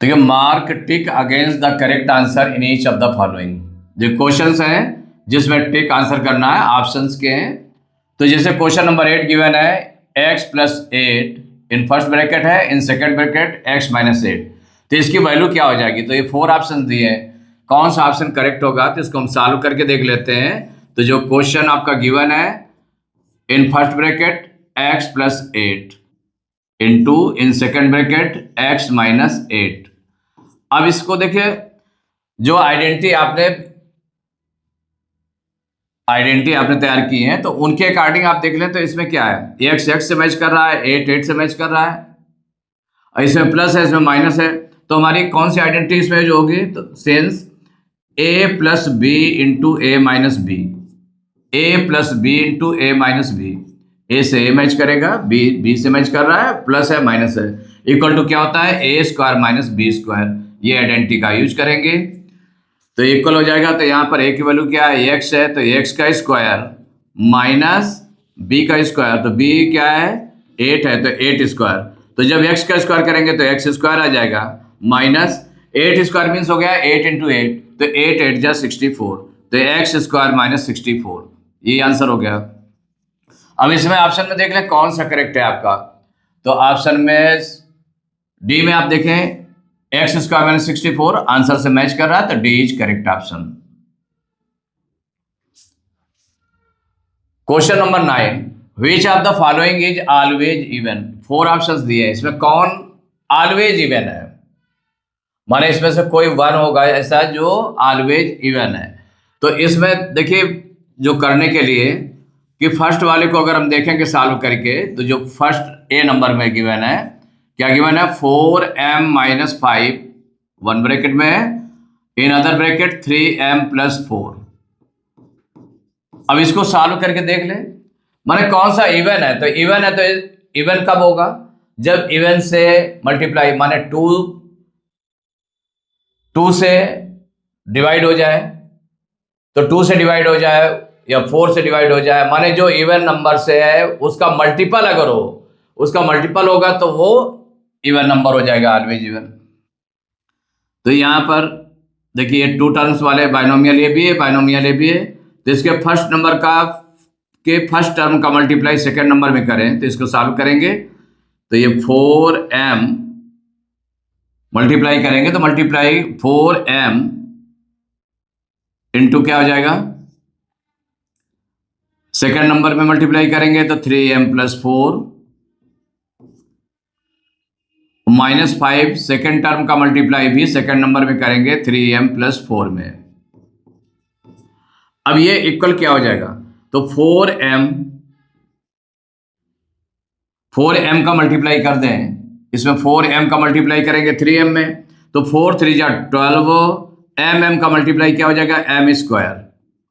तो ये mark tick against the correct answer in each of the following. जो questions हैं जिसमें टिक आंसर करना है, ऑप्शंस के हैं। तो जैसे क्वेश्चन नंबर 8 गिवन है x + 8 इन फर्स्ट ब्रैकेट है, इन सेकंड ब्रैकेट x - 8। तो इसकी वैल्यू क्या हो जाएगी? तो ये 4 ऑप्शन दिए हैं, कौन सा ऑप्शन करेक्ट होगा? तो इसको हम सॉल्व करके देख लेते हैं। तो जो क्वेश्चन आपका गिवन है in first bracket x + 8 into in second bracket x - 8। अब इसको देखिए, जो आइडेंटिटी आपने तैयार की है तो उनके अकॉर्डिंग आप देख लें। तो इसमें क्या है, x से मैच कर रहा है, 8 से मैच कर रहा है, और इसमें प्लस है, इसमें माइनस है। तो हमारी कौन सी आइडेंटिटी इसमें जो होगी? तो sense a + b into a - b, a + b into a - b। a से a मैच करेगा, b से मैच कर रहा है, प्लस है माइनस है, इक्वल टू क्या होता है? a² - b²। ये आइडेंटिटी का यूज करेंगे तो इक्वल हो जाएगा। तो यहाँ पर a की वैल्यू क्या है? x है, तो x का स्क्वायर माइनस b का स्क्वायर। तो b क्या है? 8 है, तो 8²। तो जब x का स्क्वायर करेंगे तो x² आ जाएगा, माइनस 8² मीन्स हो गया 8 × 8, तो 8 8 जा 64, तो x² - 64, ये आंसर हो गया। अब इसमें ऑप्शन में देख लें कौन सा करेक्ट है आपका। तो ऑप्शन में डी में आप देखें x² - 64 आंसर से मैच कर रहा है, तो D is correct option. Question number 9, which of the following is always even? 4 options दिए हैं, इसमें कौन ऑलवेज इवन है? माने इसमें से कोई वन होगा ऐसा जो ऑलवेज इवन है। तो इसमें देखिए, जो करने के लिए कि फर्स्ट वाले को अगर हम देखेंगे सॉल्व करके, तो जो फर्स्ट ए नंबर में गिवन है, क्या गिवन है? 4m - 5 वन ब्रैकेट में है, इन अदर ब्रैकेट 3m + 4। अब इसको सॉल्व करके देख ले, माने कौन सा इवन है? तो इवन है, तो इवन कब होगा? जब इवन से मल्टीप्लाई, माने 2 से डिवाइड हो जाए, तो 2 से डिवाइड हो जाए या 4 से डिवाइड हो जाए, माने जो इवन नंबर से है उसका मल्टीपल अगर हो, उसका मल्टीपल होगा तो वो इवन नंबर हो जाएगा, ऑलवेज इवन। तो यहाँ पर देखिए 2 टर्म्स वाले बाइनोमियल ये भी है, बाइनोमियल ये भी है। तो इसके फर्स्ट नंबर के फर्स्ट टर्म का मल्टीप्लाई सेकेंड नंबर में करें, तो इसको सॉल्व करेंगे तो ये 4m मल्टीप्लाई करेंगे, तो मल्टीप्लाई 4m इंटू क्या हो जाएगा? सेकेंड नंबर में मल्टीप्लाई करेंगे तो 3m + 4 -5 सेकेंड टर्म का मल्टीप्लाई भी सेकेंड नंबर में करेंगे 3m + 4 में। अब ये इक्वल क्या हो जाएगा? तो 4m का मल्टीप्लाई कर दें, इसमें 4m का मल्टीप्लाई करेंगे 3m में, तो 4 3 जा 12, mm का मल्टीप्लाई क्या हो जाएगा? m²,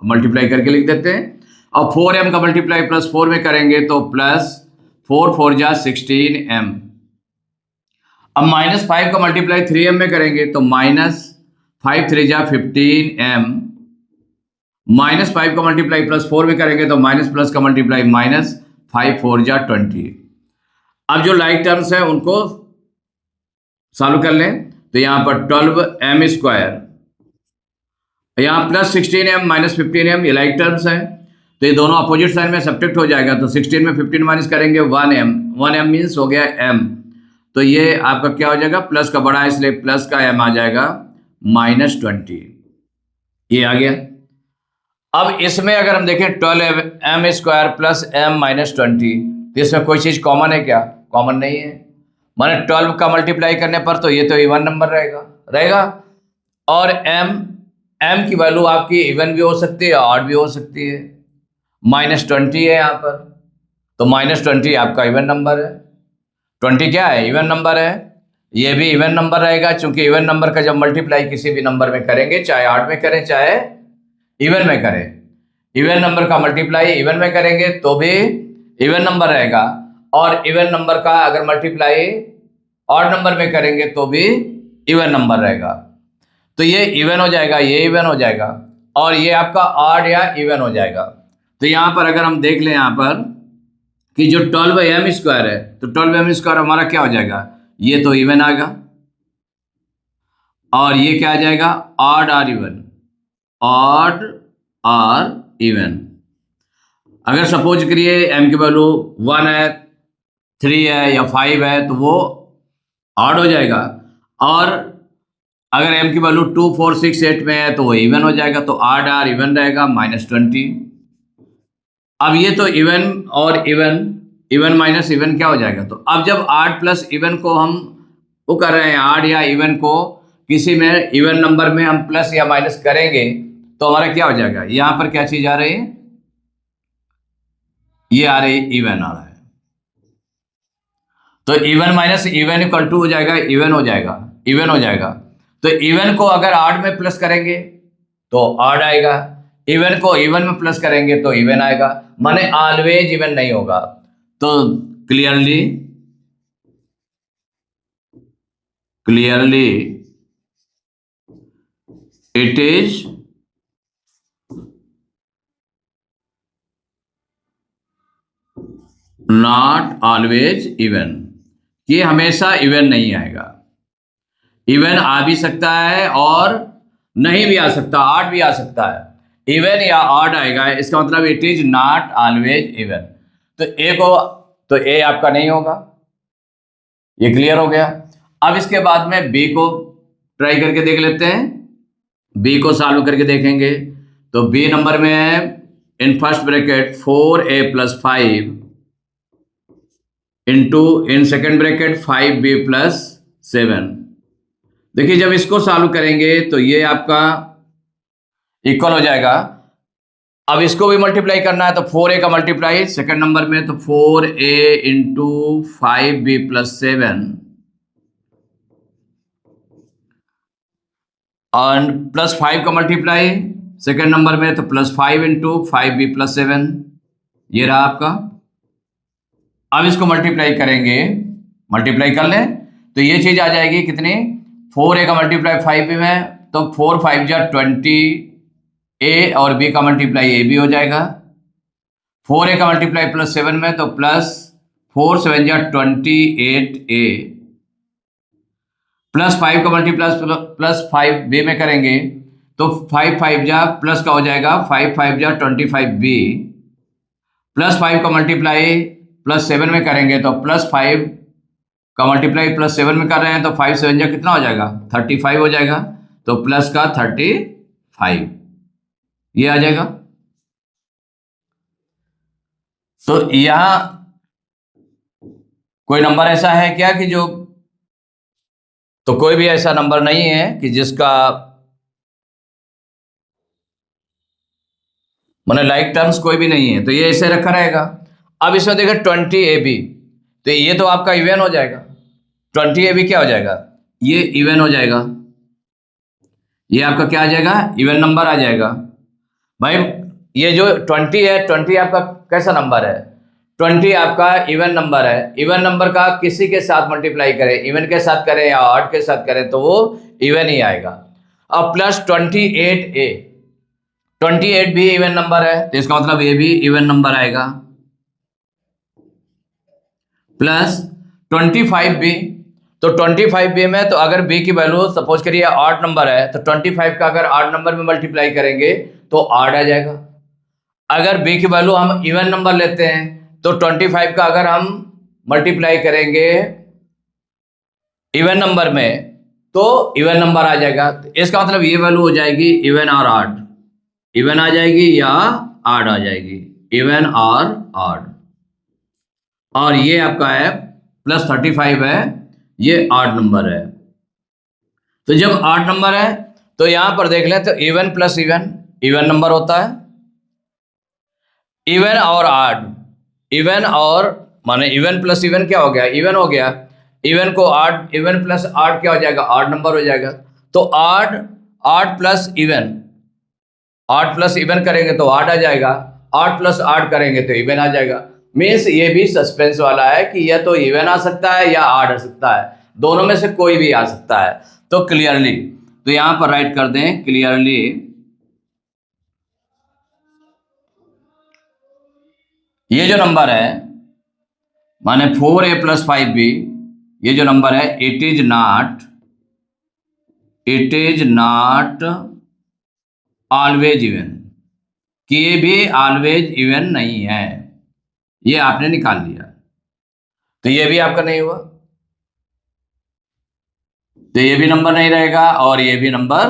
मल्टीप्लाई करके लिख देते हैं। और 4m का मल्टीप्लाई +4 में करेंगे तो +4 4 जा 16m। अब -5 का मल्टीप्लाई 3m में करेंगे तो -5 3 जा 15m, -5 का मल्टीप्लाई +4 में करेंगे तो प्लस का मल्टीप्लाई -5 4 जा 20। अब जो लाइक टर्म्स हैं उनको सॉल्व कर लें, तो यहाँ पर 12m², यहाँ +16m - 15m, ये लाइक टर्म्स हैं, तो ये दोनों अपोजिट साइन में सब्ट्रैक्ट हो जाएगा। तो 16 में 15 माइनस करेंगे 1m, 1m मीन्स हो गया m, तो ये आपका क्या हो जाएगा? प्लस का बड़ा है इसलिए प्लस का m आ जाएगा -20, ये आ गया। अब इसमें अगर हम देखें 12m² + m - 20, तो इसमें कोई चीज़ कॉमन है क्या? कॉमन नहीं है, माने 12 का मल्टीप्लाई करने पर तो ये तो इवन नंबर रहेगा। और m की वैल्यू आपकी इवन भी हो सकती है, ऑड भी हो सकती है। -20 है यहाँ पर, तो -20 आपका इवन नंबर है। 20 क्या है? इवन नंबर है, ये भी इवन नंबर रहेगा, क्योंकि इवन नंबर का जब मल्टीप्लाई किसी भी नंबर में करेंगे, चाहे ऑड में करें चाहे इवन में करें, इवन नंबर का मल्टीप्लाई इवन में करेंगे तो भी इवन नंबर रहेगा, और इवन नंबर का अगर मल्टीप्लाई ऑड नंबर में करेंगे तो भी इवन नंबर रहेगा। तो ये इवन हो जाएगा, ये इवन हो जाएगा, और ये आपका ऑड या इवन हो जाएगा। तो यहाँ पर अगर हम देख लें यहाँ पर कि जो 12m² है, तो 12m² हमारा क्या हो जाएगा? ये तो इवन आएगा, और ये क्या आ जाएगा, odd or even, odd or even. अगर सपोज करिए m की वैल्यू 1 है, 3 है या 5 है तो वो ऑड हो जाएगा, और अगर m की वैल्यू 2, 4, 6, 8 में है तो वो इवन हो जाएगा, तो ऑड आर इवन रहेगा -20। अब ये तो इवन और इवन, इवन माइनस इवन क्या हो जाएगा, तो अब जब ऑड प्लस इवन को हम वो कर रहे हैं, ऑड या इवन को किसी में इवन नंबर में हम प्लस या माइनस करेंगे तो हमारा क्या हो जाएगा, यहां पर क्या चीज आ रही है, ये आ रही इवन आ रहा है, तो even minus even equal to हो जाएगा, इवन हो जाएगा, इवन हो जाएगा। तो इवन को अगर ऑड में प्लस करेंगे तो ऑड आएगा, इवन को इवन में प्लस करेंगे तो इवन आएगा, माने ऑलवेज इवन नहीं होगा। तो clearly it is not always even, ये हमेशा इवन नहीं आएगा, इवन आ भी सकता है और नहीं भी आ सकता, ऑड भी आ सकता है, इवन या ऑड आएगा, इसका मतलब it is not always even. तो ए को, तो ए आपका नहीं होगा, ये क्लियर हो गया। अब इसके बाद में बी को ट्राई करके देख लेते हैं, बी को सॉल्व करके देखेंगे। तो बी नंबर में है in first bracket 4a + 5 into in second bracket 5b + 7। देखिए जब इसको सॉल्व करेंगे तो ये आपका इक्वल हो जाएगा। अब इसको भी मल्टीप्लाई करना है तो 4a का मल्टीप्लाई सेकंड नंबर में, तो 4a इंटू 5b + 7 और +5 का मल्टीप्लाई सेकंड नंबर में, तो +5 इंटू 5b + 7, ये रहा आपका। अब इसको मल्टीप्लाई करेंगे, मल्टीप्लाई कर लें तो ये चीज आ जाएगी कितनी, 4a का मल्टीप्लाई 5b में, तो 4 5 जा 20, a और b का मल्टीप्लाई a भी हो जाएगा, 4a का मल्टीप्लाई +7 में, तो +4 7 जा 28a, +5 का मल्टीप्लाई +5b में करेंगे तो 5 5 जा प्लस का हो जाएगा 5 5 जा 25b, +5 का मल्टीप्लाई +7 में करेंगे तो +5 का मल्टीप्लाई +7 में कर रहे हैं तो 5 7 जा कितना हो जाएगा 35 हो जाएगा, तो प्लस का 35 ये आ जाएगा। तो यहां कोई नंबर ऐसा है क्या कि जो, तो कोई भी ऐसा नंबर नहीं है कि जिसका माने लाइक टर्म्स कोई भी नहीं है, तो ये ऐसे रखा रहेगा। अब इसमें देखो 20ab, तो ये तो आपका इवन हो जाएगा, 20ab क्या हो जाएगा, ये इवन हो जाएगा, ये आपका क्या आ जाएगा, इवन नंबर आ जाएगा। भाई ये जो 20 है, 20 आपका कैसा नंबर है, 20 आपका इवन नंबर है, इवन नंबर का किसी के साथ मल्टीप्लाई करें, इवन के साथ करें या ऑड के साथ करें तो वो इवन ही आएगा। अब +28a, 28 भी इवन नंबर है तो इसका मतलब ये भी इवन नंबर आएगा, +25b, तो 25b में तो अगर b की वैल्यू सपोज करिए ऑड नंबर है तो 25 का अगर ऑड नंबर में मल्टीप्लाई करेंगे तो ऑड आ जाएगा। अगर b की वैल्यू हम इवन नंबर लेते हैं तो 25 का अगर हम मल्टीप्लाई करेंगे इवन नंबर में तो इवन नंबर आ जाएगा, तो इसका मतलब ये वैल्यू हो जाएगी इवन और ऑड, इवन आ जाएगी या ऑड आ जाएगी, इवन और ऑड। और ये आपका है +35 है, ये ऑड नंबर है। तो जब ऑड नंबर है तो यहां पर देख लें तो even plus even even number होता है, इवन और ऑड, इवन और माने इवन प्लस इवन क्या हो गया, इवन हो गया, इवन को ऑड, इवन प्लस ऑड क्या हो जाएगा, ऑड नंबर हो जाएगा। तो odd, odd plus even, odd plus even करेंगे तो ऑड आ जाएगा, ऑड प्लस ऑड करेंगे तो इवन आ जाएगा। मीन्स ये भी सस्पेंस वाला है कि यह तो इवन आ सकता है या ऑड आ सकता है, दोनों में से कोई भी आ सकता है। तो क्लियरली, तो यहां पर राइट कर दें क्लियरली, ये जो नंबर है माने 4a + 5b, ये जो नंबर है it is not it is not always even, कि ये भी ऑलवेज इवन नहीं है, ये आपने निकाल लिया, तो ये भी आपका नहीं हुआ, तो ये भी नंबर नहीं रहेगा और ये भी नंबर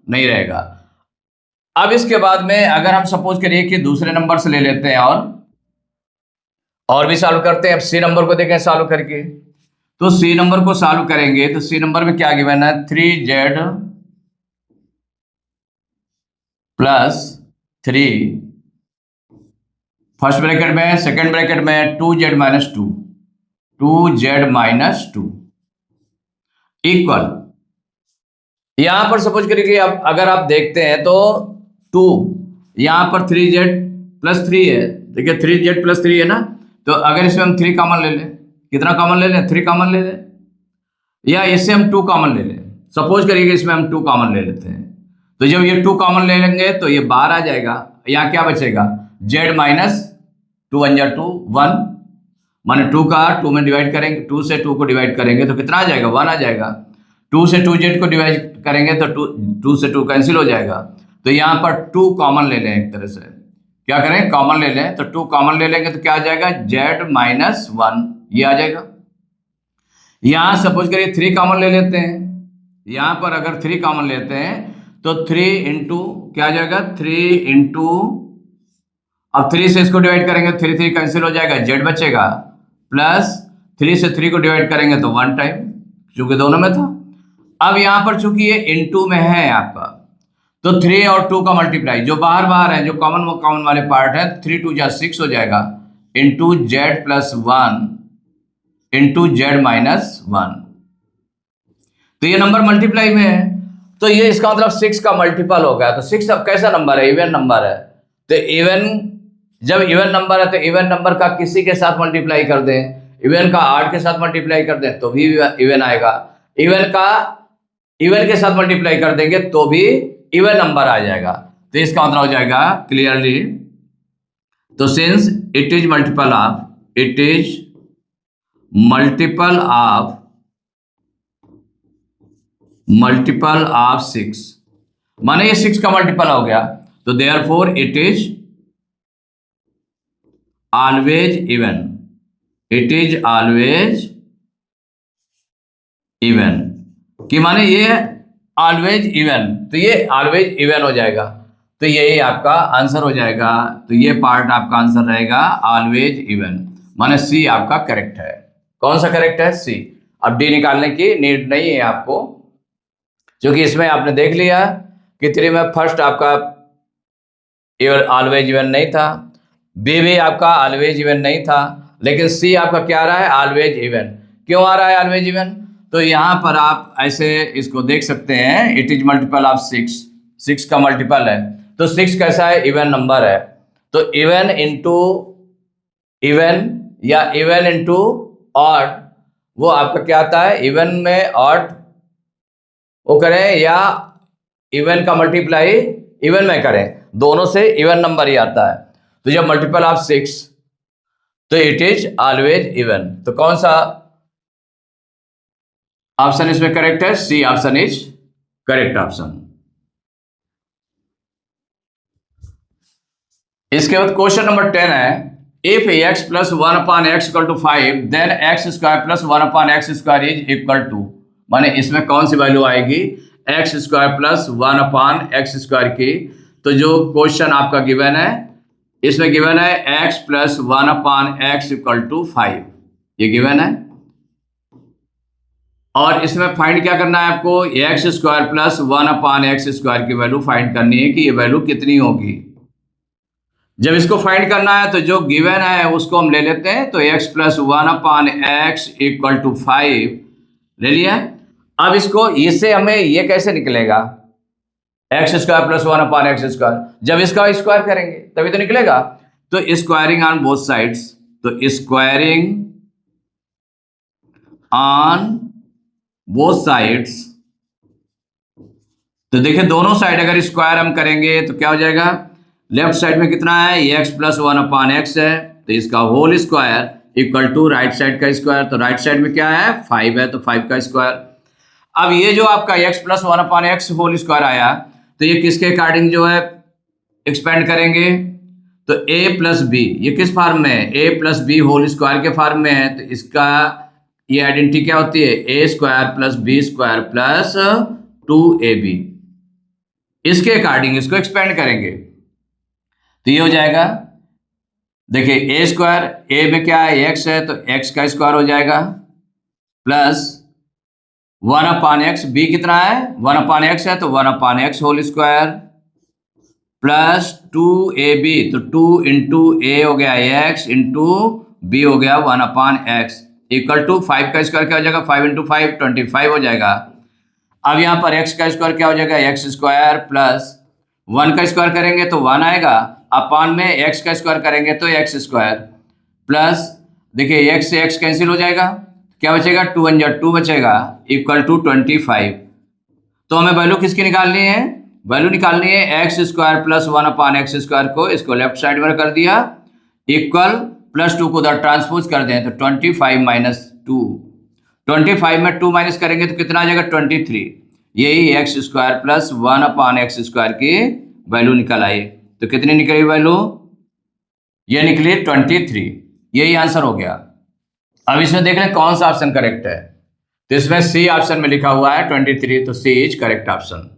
नहीं रहेगा। अब इसके बाद में अगर हम सपोज करिए कि दूसरे नंबर से ले लेते हैं और भी सॉल्व करते हैं। अब सी नंबर को देखें सॉल्व करके, तो सी नंबर को सॉल्व करेंगे तो सी नंबर में क्या गिवन है, 3z प्लस 3, फर्स्ट ब्रैकेट में, सेकंड ब्रैकेट में 2z minus 2, 2z minus 2 equal, यहां पर सपोज करिए कि अब अगर आप देखते हैं तो 2, यहां पर 3z प्लस 3 है, देखिए 3z प्लस 3 है ना, तो अगर इसमें हम 3 कॉमन ले लें, कितना कॉमन ले लें, 3 कॉमन ले लें, या इससे हम 2 कॉमन ले लें, सपोज करिए कि इसमें हम 2 कॉमन ले लेते हैं, तो जब ये 2 कॉमन ले लेंगे तो ये बाहर आ जाएगा, यहाँ क्या बचेगा, z माइनस 2 1 जा 2 1, माने 2 का 2 में डिवाइड करेंगे, 2 से 2 को डिवाइड करेंगे तो कितना आ जाएगा, 1 आ जाएगा, 2 से 2z को डिवाइड करेंगे तो 2 से 2 कैंसिल हो जाएगा, तो यहाँ पर 2 कॉमन ले लें, एक तरह से क्या करें, कॉमन ले लें, तो 2 कॉमन ले लेंगे तो क्या आ जाएगा, z माइनस 1, ये आ जाएगा। यहाँ सपोज करिए 3 कॉमन ले लेते हैं, यहाँ पर अगर 3 कॉमन लेते हैं तो 3 इंटू क्या आ जाएगा, 3 इंटू, अब 3 से इसको डिवाइड करेंगे 3 3 कैंसिल हो जाएगा, z बचेगा, प्लस 3 से 3 को डिवाइड करेंगे तो 1 टाइम, क्योंकि दोनों में था। अब यहाँ पर चूंकि ये इनटू में है आपका, तो 3 और 2 का मल्टीप्लाई, जो बाहर बाहर है, जो कॉमन वाले पार्ट है, 3 2 जा 6 हो जाएगा, into Z plus 1 into Z minus 1, तो ये नंबर मल्टीप्लाई में है, तो ये इसका मतलब 6 का मल्टीपल हो गया। तो 6 अब कैसा नंबर है, इवन नंबर है, तो इवन, जब इवन नंबर है तो इवन नंबर का किसी के साथ मल्टीप्लाई कर दें, इवन का 8 के साथ मल्टीप्लाई कर दें तो भी इवन आएगा, इवन के साथ मल्टीप्लाई कर देंगे तो भी इवन नंबर आ जाएगा, तो इसका मतलब हो जाएगा क्लियरली, तो since it is multiple of, it is multiple of 6, माने ये 6 का मल्टीपल हो गया, तो therefore it is always even, it is always even, कि माने ये ऑलवेज इवन, तो ये ऑलवेज इवन हो जाएगा, तो यही आपका आंसर हो जाएगा, तो ये पार्ट आपका आंसर रहेगा ऑलवेज इवन, माने सी आपका करेक्ट है। कौन सा करेक्ट है, सी। अब डी निकालने की नीड नहीं है आपको, क्योंकि इसमें आपने देख लिया कि 3 में फर्स्ट आपका ऑलवेज इवन नहीं था, बी भी आपका ऑलवेज इवन नहीं था, लेकिन सी आपका क्या आ रहा है, ऑलवेज इवन। क्यों आ रहा है ऑलवेज इवन, तो यहाँ पर आप ऐसे इसको देख सकते हैं, इट इज मल्टीपल ऑफ 6, 6 का मल्टीपल है, तो 6 कैसा है, इवन नंबर है, तो इवन इंटू इवन या इवन इंटू ऑड, वो आपका क्या आता है, इवन में ऑड वो करें या इवन का मल्टीप्लाई इवन में करें, दोनों से इवन नंबर ही आता है, तो जब मल्टीपल ऑफ 6 तो इट इज ऑलवेज इवन, तो कौन सा ऑप्शन इसमें करेक्ट है, C option is correct option. इसके बाद क्वेश्चन नंबर 10 है, if x plus 1 upon X equal to 5 then X square plus 1 upon X square is equal to, माने इसमें कौन सी वैल्यू आएगी, X square plus 1 upon X square की, तो जो क्वेश्चन आपका गिवन है, इसमें गिवन है x plus 1 upon X equal to 5, ये गिवन है, और इसमें फाइंड क्या करना है आपको, x square plus 1 upon X square की वैल्यू फाइंड करनी है कि ये वैल्यू कितनी होगी। जब इसको फाइंड करना है तो जो गिवन है उसको हम ले लेते हैं, तो x plus 1 upon X equal to 5 ले लिया। अब इसको इससे हमें ये कैसे निकलेगा, x square plus 1 upon X square, जब इसका स्क्वायर करेंगे तभी तो निकलेगा, तो स्क्वायरिंग ऑन बोथ साइड्स, तो स्क्वायरिंग ऑन बोथ साइड्स, तो देखिए दोनों साइड अगर स्क्वायर हम करेंगे तो क्या हो जाएगा, लेफ्ट साइड में कितना है, एक्स प्लस 1 अपॉन एक्स है, तो इसका whole square equal to right side का स्क्वायर, तो राइट साइड में क्या है 5 है, तो 5 का स्क्वायर। अब ये जो आपका x plus 1/x whole square आया, तो ये किसके अकॉर्डिंग जो है एक्सपेंड करेंगे, तो a प्लस बी, ये किस फॉर्म में है, a plus B whole square के फॉर्म में है, तो इसका ये आइडेंटिटी क्या होती है, a square plus B square plus 2ab, इसके अकॉर्डिंग इसको एक्सपेंड करेंगे। तो ये हो जाएगा, देखिए a स्क्वायर, a में क्या है x है, तो x का स्क्वायर हो जाएगा प्लस 1/x, b कितना है 1/x है, तो 1/x whole square plus 2ab, तो 2 इंटू ए हो गया x इंटू बी हो गया 1/x इक्वल टू 5 का स्क्वायर क्या हो जाएगा, 5 इंटू 5 25 हो जाएगा। अब यहाँ पर x का स्क्वायर क्या हो जाएगा, x स्क्वायर प्लस 1 का स्क्वायर करेंगे तो 1 आएगा, अपान में x का स्क्वायर करेंगे तो x स्क्वायर प्लस, देखिए x से x कैंसिल हो जाएगा, क्या बचेगा 2 1 2 बचेगा इक्वल टू 25। तो हमें वैल्यू किसकी निकालनी है, वैल्यू निकालनी है x square plus 1/x square को, इसको लेफ्ट साइड में कर दिया इक्वल प्लस 2 को उधर ट्रांसपोज कर दें, तो 25 माइनस 2, 25 में 2 माइनस करेंगे तो कितना आ जाएगा 23, यही x square plus 1/x square की वैल्यू निकल आई। तो कितनी निकली वैल्यू, ये निकली 23, यही आंसर हो गया। अब इसमें देख लें कौन सा ऑप्शन करेक्ट है, तो इसमें सी ऑप्शन में लिखा हुआ है 23, तो सी इज करेक्ट ऑप्शन।